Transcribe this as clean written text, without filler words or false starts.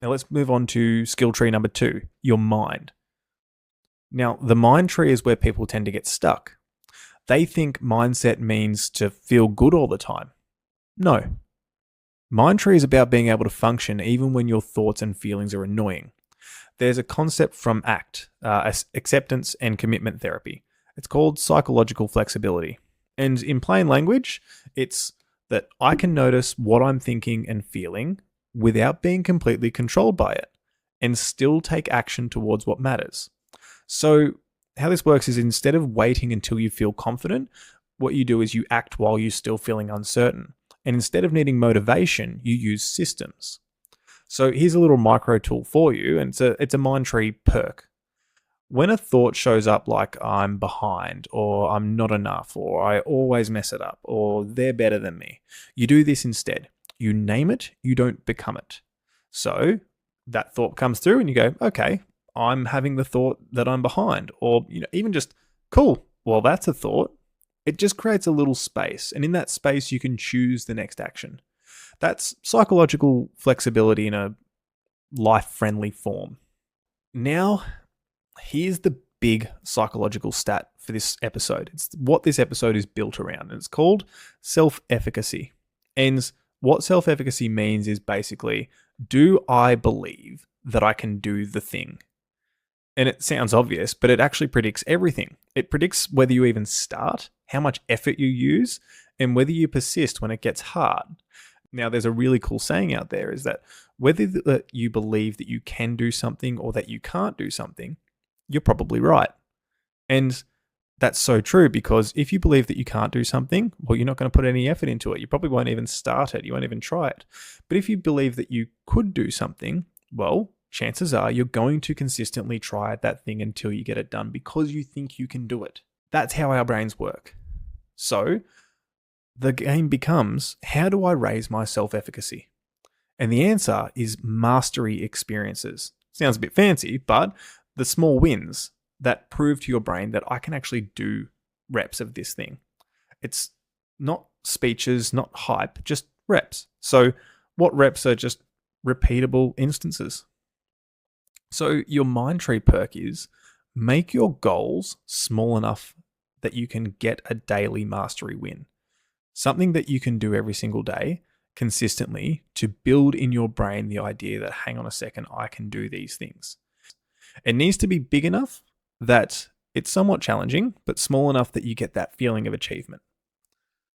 Now let's move on to skill tree number 2, your mind. Now, the mind tree is where people tend to get stuck. They think mindset means to feel good all the time. No. Mind tree is about being able to function even when your thoughts and feelings are annoying. There's a concept from ACT, acceptance and commitment therapy. It's called psychological flexibility. And in plain language, it's that I can notice what I'm thinking and feeling without being completely controlled by it and still take action towards what matters. So how this works is instead of waiting until you feel confident, what you do is you act while you're still feeling uncertain. And instead of needing motivation, you use systems. So here's a little micro tool for you, and it's a mind tree perk. When a thought shows up like I'm behind, or I'm not enough, or I always mess it up, or they're better than me, you do this instead. You name it, you don't become it. So that thought comes through and you go, okay, I'm having the thought that I'm behind, or even just, cool, well, that's a thought. It just creates a little space, and in that space you can choose the next action. That's psychological flexibility in a life-friendly form. Now, here's the big psychological stat for this episode. It's what this episode is built around, and it's called self-efficacy. And what self-efficacy means is basically, do I believe that I can do the thing? And it sounds obvious, but it actually predicts everything. It predicts whether you even start, how much effort you use, and whether you persist when it gets hard. Now, there's a really cool saying out there is that whether you believe that you can do something or that you can't do something, you're probably right. And that's so true, because if you believe that you can't do something, well, you're not going to put any effort into it. You probably won't even start it. You won't even try it. But if you believe that you could do something, well, chances are you're going to consistently try that thing until you get it done because you think you can do it. That's how our brains work. So the game becomes, how do I raise my self-efficacy? And the answer is mastery experiences. Sounds a bit fancy, but the small wins that prove to your brain that I can actually do reps of this thing. It's not speeches, not hype, just reps. So what reps are just repeatable instances? So your mind tree perk is, make your goals small enough that you can get a daily mastery win. Something that you can do every single day consistently to build in your brain the idea that, hang on a second, I can do these things. It needs to be big enough that it's somewhat challenging, but small enough that you get that feeling of achievement.